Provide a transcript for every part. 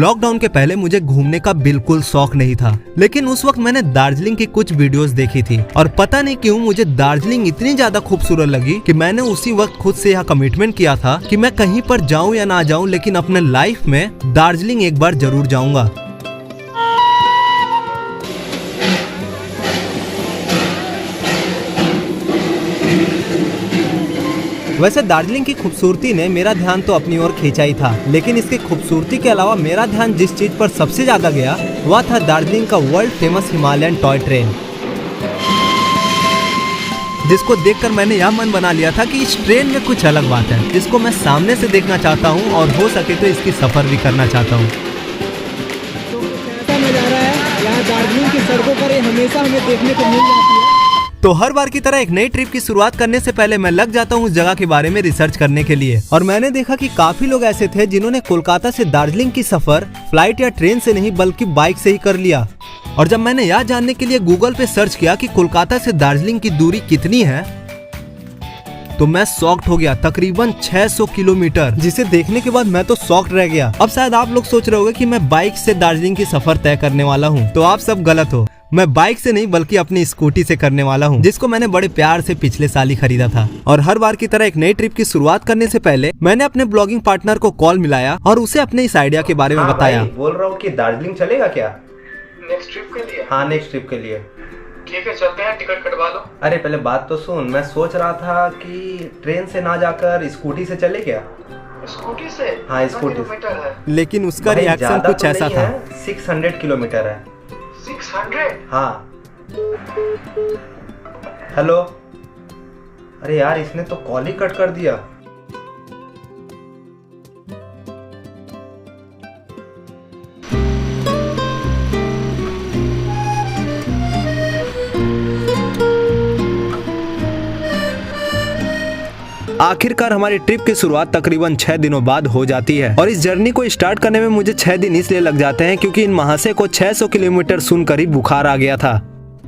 Lockdown के पहले मुझे घूमने का बिल्कुल शौक नहीं था, लेकिन उस वक्त मैंने दार्जिलिंग की कुछ वीडियोस देखी थी और पता नहीं क्यों मुझे दार्जिलिंग इतनी ज्यादा खूबसूरत लगी कि मैंने उसी वक्त खुद से यह कमिटमेंट किया था कि मैं कहीं पर जाऊं या ना जाऊं, लेकिन अपने लाइफ में दार्जिलिंग एक बार जरूर जाऊंगा। वैसे दार्जिलिंग की खूबसूरती ने मेरा ध्यान तो अपनी ओर खींचा ही था, लेकिन इसकी खूबसूरती के अलावा मेरा ध्यान जिस चीज पर सबसे ज्यादा गया वह था दार्जिलिंग का world famous Himalayan toy train, जिसको देखकर मैंने यह मन बना लिया था कि इस ट्रेन में कुछ अलग बात है, जिसको मैं सामने से देखना चाहता हूँ और हो सके तो इसकी सफर भी करना चाहता हूँ। तो कैसा नज़ारा है यहाँ दार्जिलिंग की सड़कों पर, ये हमेशा हमें देखने को मिल जाती है। तो हर बार की तरह एक नई ट्रिप की शुरुआत करने से पहले मैं लग जाता हूँ उस जगह के बारे में रिसर्च करने के लिए, और मैंने देखा कि काफी लोग ऐसे थे जिन्होंने कोलकाता से दार्जिलिंग की सफर फ्लाइट या ट्रेन से नहीं बल्कि बाइक से ही कर लिया। और जब मैंने यह जानने के लिए गूगल पे सर्च किया कि कोलकाता से दार्जिलिंग की दूरी कितनी है, तो मैं शॉक्ड हो गया। तकरीबन 600 किलोमीटर, जिसे देखने के बाद मैं तो शॉक्ड रह गया। अब शायद आप लोग सोच रहे होंगे कि मैं बाइक से दार्जिलिंग की सफर तय करने वाला हूँ, तो आप सब गलत हो। मैं बाइक से नहीं बल्कि अपनी स्कूटी से करने वाला हूँ, जिसको मैंने बड़े प्यार से पिछले साल ही खरीदा था। और हर बार की तरह एक नई ट्रिप की शुरुआत करने से पहले मैंने अपने ब्लॉगिंग पार्टनर को कॉल मिलाया और उसे अपने इस आइडिया के बारे में बताया। बोल रहा हूँ कि दार्जिलिंग चलेगा क्या? नेक्स्ट ट्रिप के लिए? हाँ, नेक्स्ट ट्रिप के लिए। ठीक है, चलते हैं, टिकट कटवा लो। अरे पहले बात तो सुन, मैं सोच रहा था कि ट्रेन से ना जाकर स्कूटी से चले क्या? स्कूटी से? हाँ, स्कूटी किलोमीटर है। लेकिन उसका भाई, रिएक्शन ज्यादा कुछ तो ऐसा नहीं था। है, 600 किलोमीटर है। 600? हाँ। हेलो, अरे यार इसने तो कॉल ही कट कर दिया। आखिरकार हमारी ट्रिप की शुरुआत तकरीबन 6 दिनों बाद हो जाती है, और इस जर्नी को स्टार्ट करने में मुझे 6 दिन इसलिए लग जाते हैं क्योंकि इन महाशय को 600 किलोमीटर सुनकर ही बुखार आ गया था।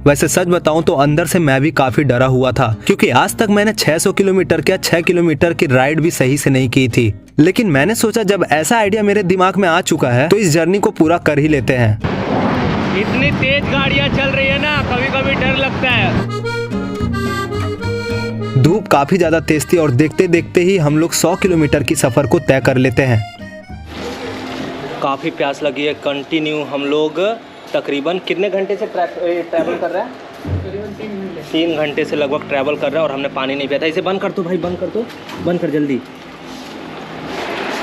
वैसे सच बताऊं तो अंदर से मैं भी काफी डरा हुआ था, क्योंकि आज तक मैंने 600 किलोमीटर क्या 6 किलोमीटर की राइड भी सही से नहीं की थी। लेकिन मैंने सोचा जब ऐसा आइडिया मेरे दिमाग में आ चुका है तो इस जर्नी को पूरा कर ही लेते हैं। इतनी तेज गाड़ियाँ चल रही है ना, कभी कभी डर लगता है। धूप काफी ज्यादा तेज थी और देखते देखते ही हम लोग 100 किलोमीटर की सफर को तय कर लेते हैं। काफ़ी प्यास लगी है। कंटिन्यू हम लोग तकरीबन कितने घंटे से ट्रैवल कर रहे हैं? तकरीबन 3 घंटे से लगभग ट्रैवल कर रहे हैं और हमने पानी नहीं पिया था। इसे बंद कर दो भाई, बंद कर दो, बंद कर जल्दी।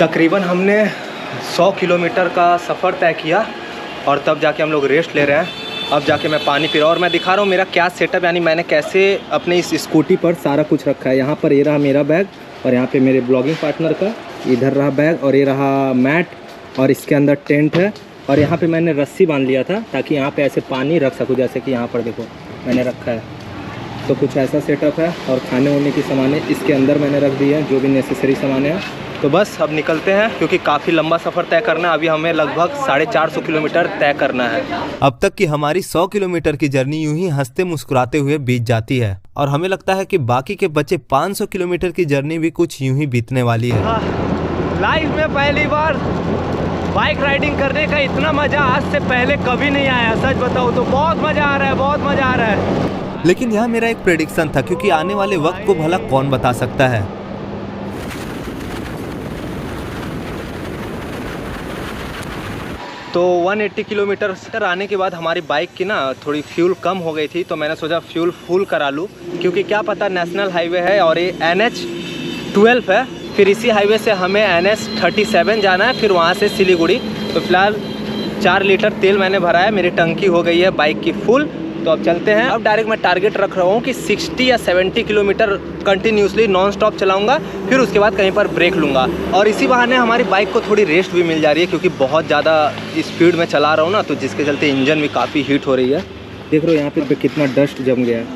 तकरीबन हमने 100 किलोमीटर का सफ़र तय किया और तब जाके हम लोग रेस्ट ले रहे हैं। अब जाके मैं पानी पी रहा हूँ और मैं दिखा रहा हूँ मेरा क्या सेटअप, यानी मैंने कैसे अपने इस स्कूटी पर सारा कुछ रखा है। यहाँ पर ये रहा मेरा बैग, और यहाँ पे मेरे ब्लॉगिंग पार्टनर का, इधर रहा बैग, और ये रहा मैट, और इसके अंदर टेंट है। और यहाँ पे मैंने रस्सी बांध लिया था ताकि यहाँ पे ऐसे पानी रख सकूँ, जैसे कि यहाँ पर देखो मैंने रखा है। तो कुछ ऐसा सेटअप है, और खाने वाने की सामानें इसके अंदर मैंने रख दी है, जो भी नेसेसरी सामानें हैं। तो बस अब निकलते हैं, क्योंकि काफ़ी लंबा सफ़र तय करना है। अभी हमें लगभग 450 किलोमीटर तय करना है। अब तक की हमारी 100 किलोमीटर की जर्नी यूं ही हंसते मुस्कुराते हुए बीत जाती है, और हमें लगता है कि बाकी के बचे 500 किलोमीटर की जर्नी भी कुछ यूं ही बीतने वाली है। लाइफ में पहली बार बाइक राइडिंग करने का इतना मज़ा आज से पहले कभी नहीं आया। सच बताओ तो बहुत मज़ा आ रहा है, बहुत मज़ा आ रहा है। लेकिन यह मेरा एक प्रेडिक्शन था, क्योंकि आने वाले वक्त को भला कौन बता सकता है। तो 180 किलोमीटर आने के बाद हमारी बाइक की ना थोड़ी फ्यूल कम हो गई थी, तो मैंने सोचा फ्यूल फुल करा लूँ, क्योंकि क्या पता नेशनल हाईवे है और ये NH12 है, फिर इसी हाईवे से हमें NH37 जाना है, फिर वहाँ से सिलीगुड़ी। तो फिलहाल 4 लीटर तेल मैंने भरा है, मेरी टंकी हो गई है बाइक की फुल। तो अब चलते हैं। अब डायरेक्ट मैं टारगेट रख रहा हूँ कि 60 या 70 किलोमीटर कंटिन्यूसली नॉन स्टॉप चलाऊँगा, फिर उसके बाद कहीं पर ब्रेक लूँगा। और इसी बहाने हमारी बाइक को थोड़ी रेस्ट भी मिल जा रही है, क्योंकि बहुत ज़्यादा स्पीड में चला रहा हूँ ना, तो जिसके चलते इंजन भी काफ़ी हीट हो रही है। देख रहे हो यहाँ पे कितना डस्ट जम गया है,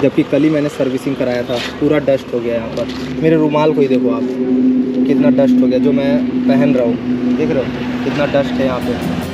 जबकि कल ही मैंने सर्विसिंग कराया था। पूरा डस्ट हो गया यहाँ पर। मेरे रुमाल को ही देखो आप, कितना डस्ट हो गया जो मैं पहन रहा हूँ। देख रहे हो कितना डस्ट है यहाँ पे।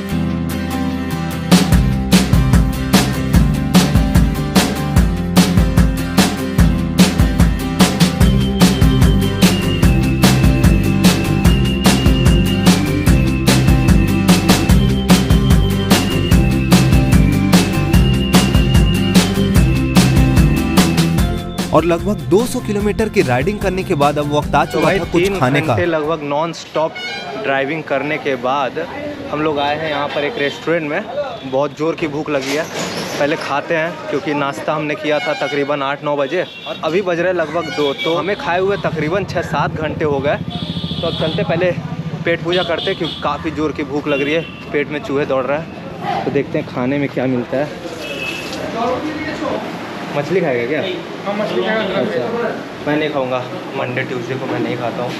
और लगभग 200 किलोमीटर की राइडिंग करने के बाद अब वक्त आ तो चुका भाई था कुछ 3 खाने का। घंटे लगभग नॉन स्टॉप ड्राइविंग करने के बाद हम लोग आए हैं यहाँ पर एक रेस्टोरेंट में। बहुत ज़ोर की भूख लगी है, पहले खाते हैं क्योंकि नाश्ता हमने किया था तकरीबन 8-9 बजे और अभी बज रहे लगभग 2, तो हमें खाए हुए तकरीबन 6-7 घंटे हो गए। तो अब चलते पहले पेट पूजा करते क्योंकि काफ़ी ज़ोर की भूख लग रही है, पेट में चूहे दौड़ रहा है। तो देखते हैं खाने में क्या मिलता है। मछली खाएगा क्या? अच्छा, मैं नहीं खाऊंगा, मंडे ट्यूसडे को मैं नहीं खाता हूँ,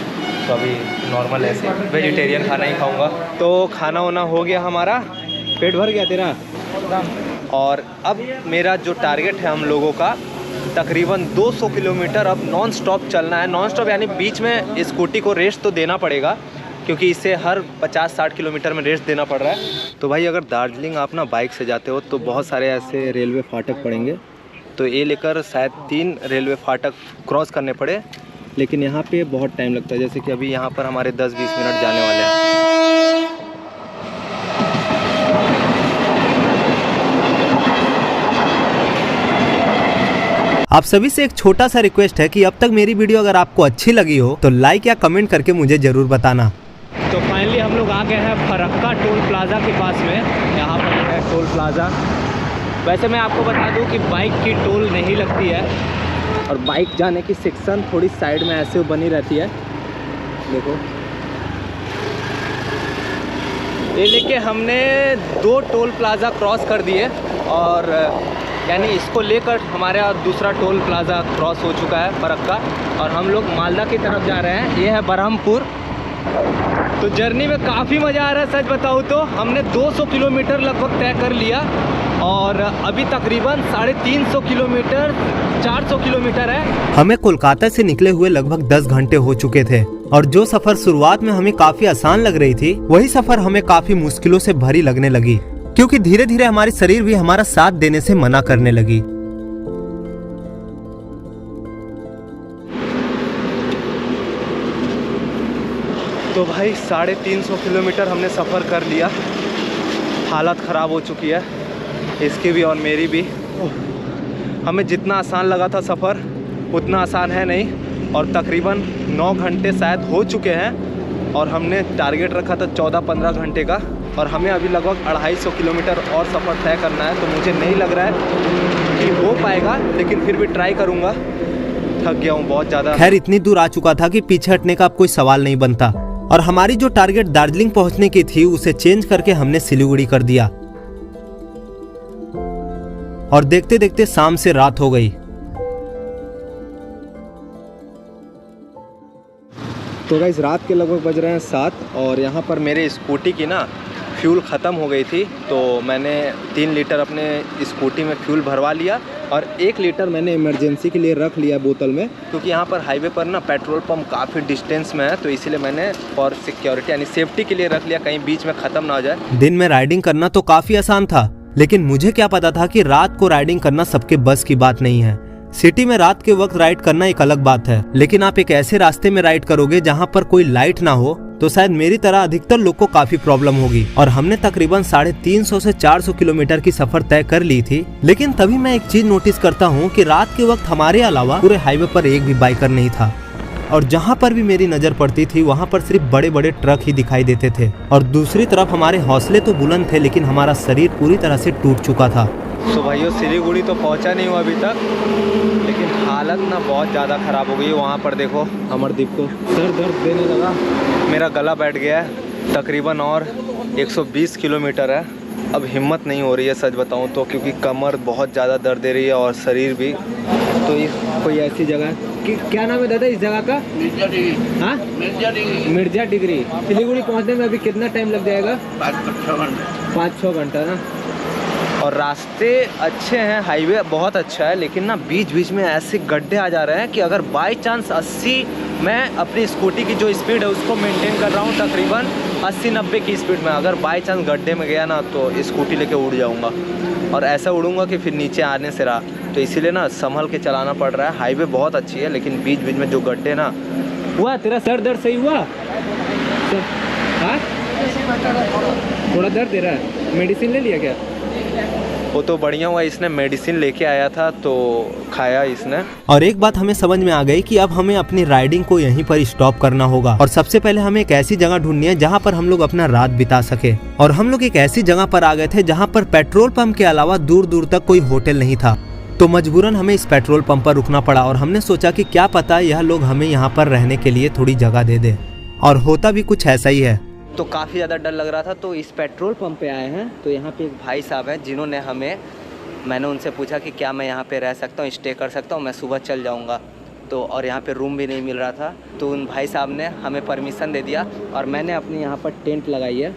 तो अभी नॉर्मल ऐसे वेजिटेरियन खाना ही खाऊंगा। तो खाना वाना हो गया हमारा, पेट भर गया तेरा? और अब मेरा जो टारगेट है हम लोगों का तकरीबन 200 किलोमीटर अब नॉन स्टॉप चलना है। नॉन स्टॉप यानी बीच में स्कूटी को रेस्ट तो देना पड़ेगा क्योंकि इसे हर 50-60 किलोमीटर में रेस्ट देना पड़ रहा है। तो भाई अगर दार्जिलिंग आप ना बाइक से जाते हो तो बहुत सारे ऐसे रेलवे फाटक पड़ेंगे, तो ये लेकर शायद 3 रेलवे फाटक क्रॉस करने पड़े, लेकिन यहाँ पे बहुत टाइम लगता है। जैसे कि अभी यहाँ पर हमारे 10-20 मिनट जाने वाले हैं। आप सभी से एक छोटा सा रिक्वेस्ट है कि अब तक मेरी वीडियो अगर आपको अच्छी लगी हो तो लाइक या कमेंट करके मुझे ज़रूर बताना। तो फाइनली हम लोग आ गए हैं फरक्का टोल प्लाज़ा के पास में। यहाँ पर है टोल प्लाज़ा। वैसे मैं आपको बता दूं कि बाइक की टोल नहीं लगती है और बाइक जाने की सेक्शन थोड़ी साइड में ऐसे बनी रहती है। देखो ये लेके हमने 2 टोल प्लाज़ा क्रॉस कर दिए और यानी इसको लेकर हमारा दूसरा टोल प्लाज़ा क्रॉस हो चुका है फरक्का और हम लोग मालदा की तरफ जा रहे हैं। ये है बरहमपुर। तो जर्नी में काफ़ी मज़ा आ रहा है। सच बताऊँ तो हमने 200 किलोमीटर लगभग तय कर लिया और अभी तकरीबन 350 किलोमीटर 400 किलोमीटर है। हमें कोलकाता से निकले हुए लगभग 10 घंटे हो चुके थे और जो सफर शुरुआत में हमें काफी आसान लग रही थी वही सफर हमें काफी मुश्किलों से भरी लगने लगी क्योंकि धीरे धीरे हमारी शरीर भी हमारा साथ देने से मना करने लगी। तो भाई 350 किलोमीटर हमने सफ़र कर लिया। हालत ख़राब हो चुकी है इसकी भी और मेरी भी। हमें जितना आसान लगा था सफ़र उतना आसान है नहीं और तकरीबन 9 घंटे शायद हो चुके हैं और हमने टारगेट रखा था 14-15 घंटे का और हमें अभी लगभग 250 किलोमीटर और सफ़र तय करना है। तो मुझे नहीं लग रहा है कि हो पाएगा, लेकिन फिर भी ट्राई करूँगा। थक गया हूँ बहुत ज़्यादा। खैर इतनी दूर आ चुका था कि पीछे हटने का अब कोई सवाल नहीं बनता और हमारी जो टारगेट दार्जिलिंग पहुंचने की थी उसे चेंज करके हमने सिलीगुड़ी कर दिया और देखते देखते शाम से रात हो गई। तो गाइस रात के लगभग बज रहे हैं 7 और यहाँ पर मेरे स्कूटी की ना फ्यूल ख़त्म हो गई थी, तो मैंने 3 लीटर अपने स्कूटी में फ्यूल भरवा लिया और 1 लीटर मैंने इमरजेंसी के लिए रख लिया बोतल में, क्योंकि यहाँ पर हाईवे पर ना पेट्रोल पंप काफ़ी डिस्टेंस में है, तो इसीलिए मैंने फॉर सिक्योरिटी यानी सेफ्टी के लिए रख लिया, कहीं बीच में ख़त्म ना हो जाए। दिन में राइडिंग करना तो काफ़ी आसान था, लेकिन मुझे क्या पता था कि रात को राइडिंग करना सबके बस की बात नहीं है। सिटी में रात के वक्त राइड करना एक अलग बात है, लेकिन आप एक ऐसे रास्ते में राइड करोगे जहाँ पर कोई लाइट ना हो तो शायद मेरी तरह अधिकतर लोग को काफी प्रॉब्लम होगी। और हमने तकरीबन 350 से 400 किलोमीटर की सफर तय कर ली थी, लेकिन तभी मैं एक चीज नोटिस करता हूँ कि रात के वक्त हमारे अलावा पूरे हाईवे पर एक भी बाइकर नहीं था और जहाँ पर भी मेरी नजर पड़ती थी वहाँ पर सिर्फ बड़े बड़े ट्रक ही दिखाई देते थे और दूसरी तरफ हमारे हौसले तो बुलंद थे लेकिन हमारा शरीर पूरी तरह से टूट चुका था। तो भाइयों सिलीगुड़ी तो पहुंचा नहीं हूँ अभी तक, लेकिन हालत ना बहुत ज़्यादा ख़राब हो गई है। वहाँ पर देखो अमरदीप को सर दर्द देने लगा, मेरा गला बैठ गया है। तकरीबन और 120 किलोमीटर है, अब हिम्मत नहीं हो रही है सच बताऊँ तो, क्योंकि कमर बहुत ज़्यादा दर्द दे रही है और शरीर भी। तो ये कोई ऐसी जगह कि क्या नाम है दादा इस जगह का? मिर्जा डिग्री। हाँ मिर्जा डिग्री। सिलीगुड़ी पहुँचने में अभी कितना टाइम लग जाएगा? 5-6 घंटा ना। और रास्ते अच्छे हैं, हाईवे बहुत अच्छा है, लेकिन ना बीच बीच में ऐसे गड्ढे आ जा रहे हैं कि अगर बाय चांस 80 मैं अपनी स्कूटी की जो स्पीड है उसको मेंटेन कर रहा हूँ तकरीबन 80-90 की स्पीड में, अगर बाय चांस गड्ढे में गया ना तो स्कूटी लेके उड़ जाऊँगा और ऐसा उड़ूँगा कि फिर नीचे आने से रहा। तो इसीलिए ना संभल के चलाना पड़ रहा है। हाईवे बहुत अच्छी है लेकिन बीच बीच में जो गड्ढे ना। हुआ तेरा सर दर्द सही हुआ? हाँ थोड़ा दर्द दे रहा है, मेडिसिन ले लिया क्या? वो तो बढ़िया हुआ, इसने मेडिसिन लेके आया था तो खाया इसने। और एक बात हमें समझ में आ गई कि अब हमें अपनी राइडिंग को यहीं पर स्टॉप करना होगा और सबसे पहले हमें एक ऐसी जगह ढूंढनी है जहाँ पर हम लोग अपना रात बिता सके। और हम लोग एक ऐसी जगह पर आ गए थे जहाँ पर पेट्रोल पंप के अलावा दूर दूर तक कोई होटल नहीं था, तो मजबूरन हमें इस पेट्रोल पंप पर रुकना पड़ा। और हमने सोचा कि क्या पता यह लोग हमें यहाँ पर रहने के लिए थोड़ी जगह दे दे, और होता भी कुछ ऐसा ही है। तो काफ़ी ज़्यादा डर लग रहा था, तो इस पेट्रोल पंप पे आए हैं। तो यहाँ पे एक भाई साहब हैं जिन्होंने मैंने उनसे पूछा कि क्या मैं यहाँ पे रह सकता हूँ, स्टे कर सकता हूँ, मैं सुबह चल जाऊँगा। तो और यहाँ पे रूम भी नहीं मिल रहा था, तो उन भाई साहब ने हमें परमिशन दे दिया और मैंने अपनी यहाँ पर टेंट लगाई है।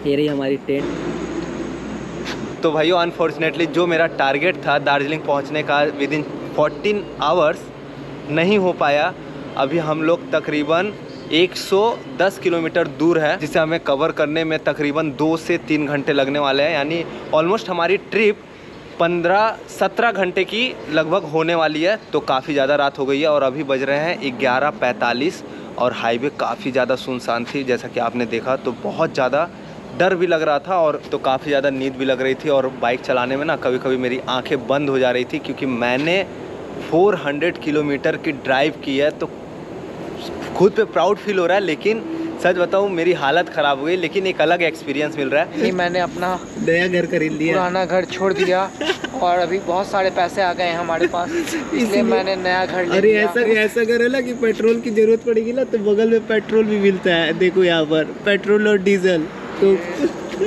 ये रही हमारी टेंट। तो भाइयों, अनफॉर्चुनेटली जो मेरा टारगेट था दार्जिलिंग पहुँचने का विदिन 14 आवर्स नहीं हो पाया। अभी हम लोग तकरीबन 110 किलोमीटर दूर है, जिसे हमें कवर करने में तकरीबन 2 से 3 घंटे लगने वाले हैं। यानी ऑलमोस्ट हमारी ट्रिप 15-17 घंटे की लगभग होने वाली है। तो काफ़ी ज़्यादा रात हो गई है और अभी बज रहे हैं 11:45 और हाईवे काफ़ी ज़्यादा सुनसान थी। जैसा कि आपने देखा, तो बहुत ज़्यादा डर भी लग रहा था और तो काफ़ी ज़्यादा नींद भी लग रही थी। और बाइक चलाने में ना कभी कभी मेरी आंखें बंद हो जा रही थी, क्योंकि मैंने 400 किलोमीटर की ड्राइव की है। तो खुद पे प्राउड फील हो रहा है, लेकिन सच बताऊं मेरी हालत ख़राब हो गई, लेकिन एक अलग एक्सपीरियंस मिल रहा है। मैंने अपना नया घर खरीद लिया, पुराना घर छोड़ दिया और अभी बहुत सारे पैसे आ गए हैं हमारे पास, इसलिए मैंने नया घर ले लिया। ऐसा घर है ना कि पेट्रोल की जरूरत पड़ेगी ना तो बगल में पेट्रोल भी मिलता है। देखो यहाँ पर पेट्रोल और डीजल। तो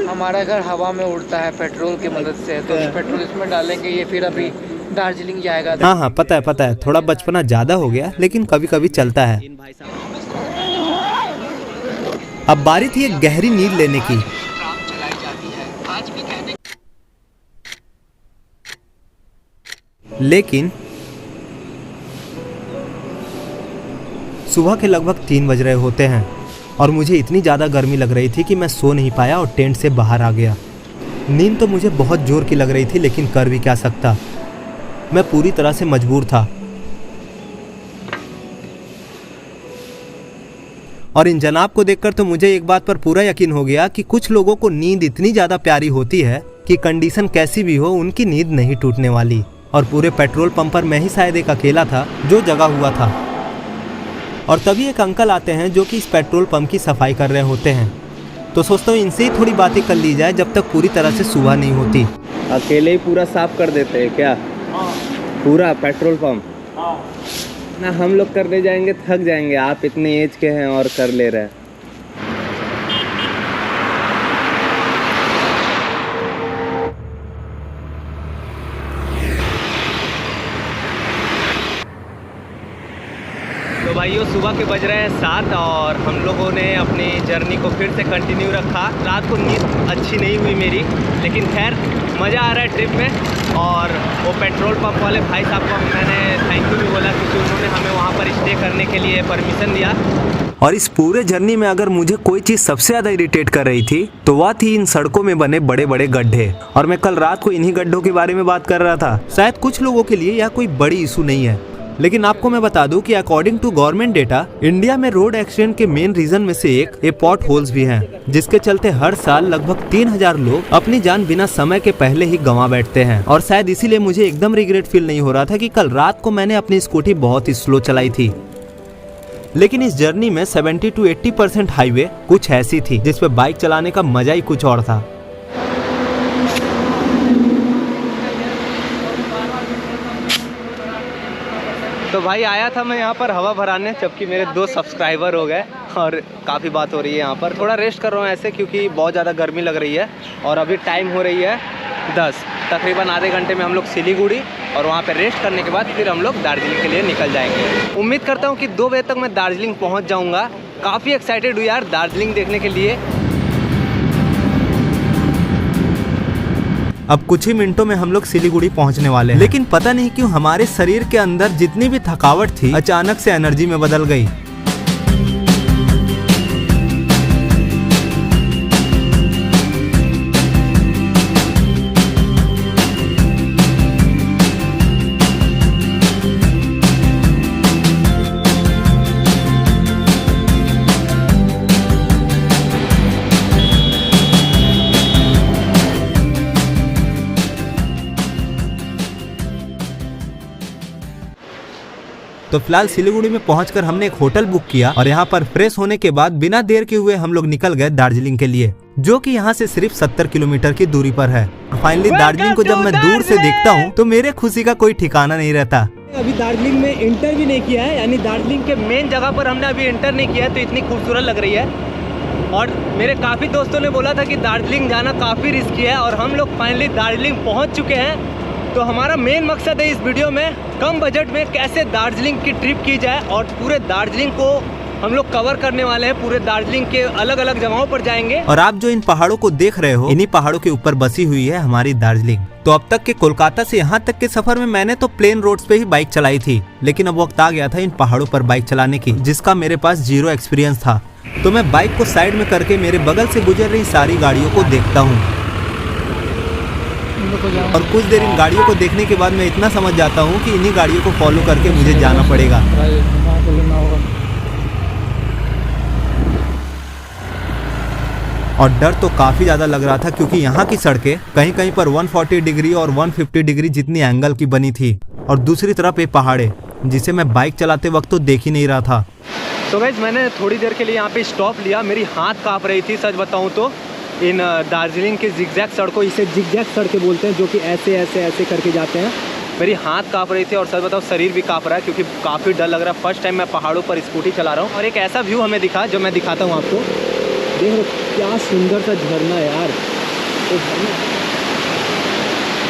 हमारा घर हवा में उड़ता है पेट्रोल की मदद से, तो पेट्रोल इसमें डालेंगे। ये फिर अभी दार्जिलिंग जाएगा। हाँ, पता है, थोड़ा बचपना ज्यादा हो गया, लेकिन कभी कभी चलता है। अब बारी थी एक गहरी नींद लेने की। लेकिन सुबह के लगभग 3 बज रहे होते हैं और मुझे इतनी ज़्यादा गर्मी लग रही थी कि मैं सो नहीं पाया और टेंट से बाहर आ गया। नींद तो मुझे बहुत जोर की लग रही थी, लेकिन कर भी क्या सकता, मैं पूरी तरह से मजबूर था। और इन जनाब को देखकर तो मुझे एक बात पर पूरा यकीन हो गया कि कुछ लोगों को नींद इतनी ज़्यादा प्यारी होती है कि कंडीशन कैसी भी हो उनकी नींद नहीं टूटने वाली। और पूरे पेट्रोल पंप पर मैं ही शायद एक अकेला था जो जगा हुआ था। और तभी एक अंकल आते हैं जो कि इस पेट्रोल पंप की सफाई कर रहे होते हैं। तो सोचता हूँ इनसे ही थोड़ी बातें कर ली जाए जब तक पूरी तरह से सुबह नहीं होती। अकेले ही पूरा साफ कर देते हैं क्या? पूरा पेट्रोल पंप ना हम लोग करने जाएंगे थक जाएंगे, आप इतने एज के हैं और कर ले रहे हैं। तो भाइयों, सुबह के बज रहे हैं 7 और हम लोगों ने अपनी जर्नी को फिर से कंटिन्यू रखा। रात को नींद अच्छी नहीं हुई मेरी, लेकिन खैर मज़ा आ रहा है ट्रिप में। और वो पेट्रोल पंप वाले भाई साहब को मैंने थैंक यू भी बोला, क्योंकि उन्होंने हमें वहाँ पर स्टे करने के लिए परमिशन दिया। और इस पूरे जर्नी में अगर मुझे कोई चीज़ सबसे ज़्यादा इरिटेट कर रही थी तो वह थी इन सड़कों में बने बड़े बड़े गड्ढे। और मैं कल रात को इन्हीं गड्ढों के बारे में बात कर रहा था। शायद कुछ लोगों के लिए यह कोई बड़ी इशू नहीं है, लेकिन आपको मैं बता दूं कि according to government data, India में रोड एक्सीडेंट के मेन रीजन में से एक ये पॉट होल्स भी हैं, जिसके चलते हर साल लगभग 3000 लोग अपनी जान बिना समय के पहले ही गंवा बैठते हैं। और शायद इसीलिए मुझे एकदम रिग्रेट फील नहीं हो रहा था कि कल रात को मैंने अपनी स्कूटी बहुत ही स्लो चलाई थी। लेकिन इस जर्नी में 70 to 80% हाईवे कुछ ऐसी थी जिसपे बाइक चलाने का मजा ही कुछ और था। तो भाई आया था मैं यहाँ पर हवा भराने, जबकि मेरे 2 सब्सक्राइबर हो गए और काफ़ी बात हो रही है यहाँ पर। थोड़ा रेस्ट कर रहा हूँ ऐसे, क्योंकि बहुत ज़्यादा गर्मी लग रही है। और अभी टाइम हो रही है 10, तकरीबन आधे घंटे में हम लोग सिलीगुड़ी, और वहाँ पे रेस्ट करने के बाद फिर हम लोग दार्जिलिंग के लिए निकल जाएंगे। उम्मीद करता हूँ कि 2 बजे तक मैं दार्जिलिंग पहुँच जाऊँगा। काफ़ी एक्साइटेड हूँ यार दार्जिलिंग देखने के लिए। अब कुछ ही मिनटों में हम लोग सिलीगुड़ी पहुंचने वाले हैं। लेकिन पता नहीं क्यों हमारे शरीर के अंदर जितनी भी थकावट थी अचानक से एनर्जी में बदल गई। तो फिलहाल सिलीगुड़ी में पहुंचकर हमने एक होटल बुक किया और यहाँ पर फ्रेश होने के बाद बिना देर के हुए हम लोग निकल गए दार्जिलिंग के लिए, जो कि यहाँ से सिर्फ 70 किलोमीटर की दूरी पर है। फाइनली दार्जिलिंग को जब मैं दूर से देखता हूँ तो मेरे खुशी का कोई ठिकाना नहीं रहता। अभी दार्जिलिंग में इंटर भी नहीं किया है, यानी दार्जिलिंग के मेन जगह पर हमने अभी इंटर नहीं किया है, तो इतनी खूबसूरत लग रही है। और मेरे काफ़ी दोस्तों ने बोला था कि दार्जिलिंग जाना काफ़ी रिस्की है, और हम लोग फाइनली दार्जिलिंग पहुँच चुके हैं। तो हमारा मेन मकसद है इस वीडियो में कम बजट में कैसे दार्जिलिंग की ट्रिप की जाए, और पूरे दार्जिलिंग को हम लोग कवर करने वाले हैं। पूरे दार्जिलिंग के अलग अलग जगहों पर जाएंगे। और आप जो इन पहाड़ों को देख रहे हो, इन्हीं पहाड़ों के ऊपर बसी हुई है हमारी दार्जिलिंग। तो अब तक के कोलकाता से यहाँ तक के सफर में मैंने तो प्लेन रोड्स पे ही बाइक चलाई थी, लेकिन अब वक्त आ गया था इन पहाड़ों पर बाइक चलाने की, जिसका मेरे पास 0 एक्सपीरियंस था। तो मैं बाइक को साइड में करके मेरे बगल से गुजर रही सारी गाड़ियों को देखता हूँ, और कुछ देर इन गाड़ियों को देखने के बाद मैं इतना समझ जाता हूँ कि इन्हीं गाड़ियों को फॉलो करके मुझे जाना पड़ेगा। और डर तो काफी ज्यादा लग रहा था, क्योंकि यहाँ की सड़कें कहीं कहीं पर 140 डिग्री और 150 डिग्री जितनी एंगल की बनी थी, और दूसरी तरफ ये पहाड़े जिसे मैं बाइक चलाते वक्त तो देख ही नहीं रहा था। तो गाइस मैंने थोड़ी देर के लिए यहाँ पे स्टॉप लिया, मेरी हाथ काँप रही थी सच बताऊँ तो। इन दार्जिलिंग के जिगजैग सड़कों, इसे जिगजैग सड़कें बोलते हैं, जो कि ऐसे ऐसे ऐसे करके जाते हैं। मेरी हाथ काँप रही थी और सच बताओ शरीर भी काँप रहा है, क्योंकि काफ़ी डर लग रहा है। फर्स्ट टाइम मैं पहाड़ों पर स्कूटी चला रहा हूँ, और एक ऐसा व्यू हमें दिखा जो मैं दिखाता हूँ आपको। देख लो क्या सुंदर सा झरना है यार, तो झरना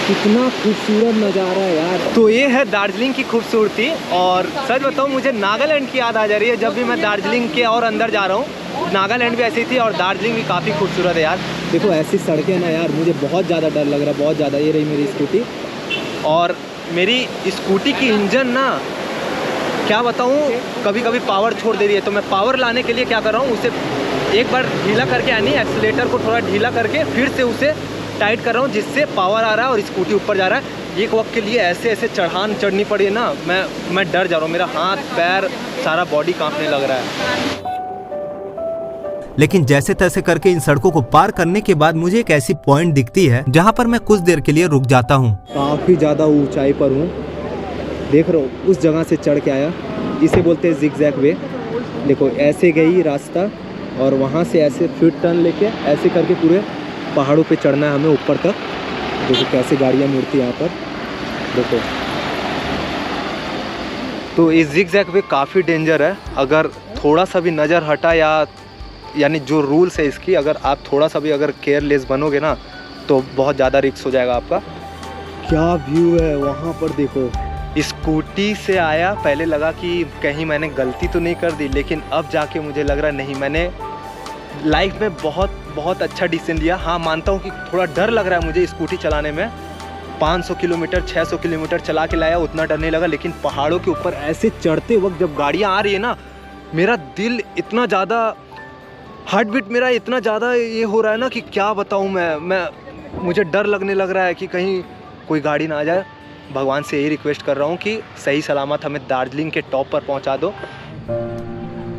कितना खूबसूरत नज़ारा है यार। तो ये है दार्जिलिंग की खूबसूरती, और सच बताऊँ मुझे नागालैंड की याद आ जा रही है। जब भी मैं दार्जिलिंग के और अंदर जा रहा हूँ, नागालैंड भी ऐसी थी और दार्जिलिंग भी काफ़ी खूबसूरत है यार। देखो ऐसी सड़कें ना यार, मुझे बहुत ज़्यादा डर लग रहा है, बहुत ज़्यादा। ये रही मेरी स्कूटी, और मेरी स्कूटी की इंजन ना क्या बताऊँ, कभी कभी पावर छोड़ दे रही है। तो मैं पावर लाने के लिए क्या कर रहा हूँ, उसे एक बार ढीला करके, यानी एक्सीलेटर को थोड़ा ढीला करके फिर से उसे टाइट कर रहा हूँ, जिससे पावर आ रहा है और स्कूटी ऊपर जा रहा है। एक वक्त के लिए ऐसे ऐसे चढ़ान चढ़नी पड़ी है ना, मैं डर जा रहा हूँ। मेरा हाथ पैर सारा बॉडी कांपने लग रहा है। लेकिन जैसे तैसे करके इन सड़कों को पार करने के बाद मुझे एक ऐसी पॉइंट दिखती है जहाँ पर मैं कुछ देर के लिए रुक जाता हूँ। काफ़ी ज़्यादा ऊंचाई पर हूँ, देख रहा हूँ। उस जगह से चढ़ के आया, इसे बोलते हैं जिगजैग वे। देखो ऐसे गई रास्ता, और वहाँ से ऐसे फिर टर्न लेके ऐसे करके पूरे पहाड़ों पे चढ़ना है हमें ऊपर तक। देखो कैसे गाड़ियाँ मुड़ती हैं यहाँ पर, देखो। तो इस जिगजैग वे काफ़ी डेंजर है। अगर थोड़ा सा भी नज़र हटा, यानी जो रूल्स है इसकी, अगर आप थोड़ा सा भी अगर केयरलेस बनोगे ना, तो बहुत ज़्यादा रिस्क हो जाएगा आपका। क्या व्यू है वहाँ पर, देखो। स्कूटी से आया, पहले लगा कि कहीं मैंने गलती तो नहीं कर दी, लेकिन अब जाके मुझे लग रहा नहीं, मैंने लाइफ में बहुत बहुत अच्छा डिसीजन लिया। हाँ मानता हूँ कि थोड़ा डर लग रहा है मुझे स्कूटी चलाने में। 500 किलोमीटर 600 किलोमीटर चला के लाया, उतना डर नहीं लगा। लेकिन पहाड़ों के ऊपर ऐसे चढ़ते वक्त जब गाड़ियाँ आ रही है ना, मेरा दिल इतना ज़्यादा, हार्ट बीट मेरा इतना ज़्यादा ये हो रहा है ना कि क्या बताऊँ मैं मुझे डर लगने लग रहा है कि कहीं कोई गाड़ी ना आ जाए। भगवान से यही रिक्वेस्ट कर रहा हूँ कि सही सलामत हमें दार्जिलिंग के टॉप पर पहुँचा दो।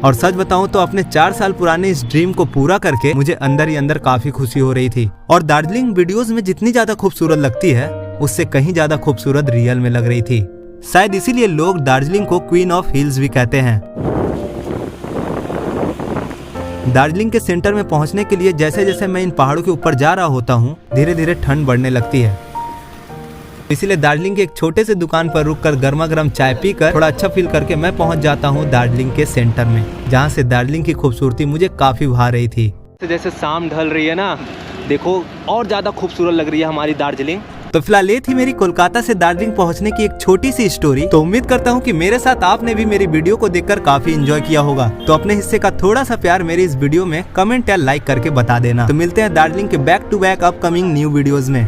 और सच बताऊं तो अपने 4 साल पुराने इस ड्रीम को पूरा करके मुझे अंदर ही अंदर काफी खुशी हो रही थी। और दार्जिलिंग वीडियोस में जितनी ज्यादा खूबसूरत लगती है, उससे कहीं ज्यादा खूबसूरत रियल में लग रही थी। शायद इसीलिए लोग दार्जिलिंग को क्वीन ऑफ हिल्स भी कहते हैं। दार्जिलिंग के सेंटर में पहुंचने के लिए जैसे जैसे मैं इन पहाड़ों के ऊपर जा रहा होता हूँ, धीरे धीरे ठंड बढ़ने लगती है। इसीलिए दार्जिलिंग के एक छोटे से दुकान पर रुककर गर्मा गर्म चाय पीकर थोड़ा अच्छा फील करके मैं पहुंच जाता हूं दार्जिलिंग के सेंटर में, जहां से दार्जिलिंग की खूबसूरती मुझे काफी भा रही थी। जैसे शाम ढल रही है ना, देखो और ज्यादा खूबसूरत लग रही है हमारी दार्जिलिंग। तो फिलहाल ये थी मेरी कोलकाता से दार्जिलिंग पहुंचने की एक छोटी सी स्टोरी। तो उम्मीद करता हूं कि मेरे साथ आपने भी मेरी वीडियो को देखकर काफी एंजॉय किया होगा। तो अपने हिस्से का थोड़ा सा प्यार मेरी इस वीडियो में कमेंट या लाइक करके बता देना। तो मिलते हैं दार्जिलिंग के back to back upcoming new videos में।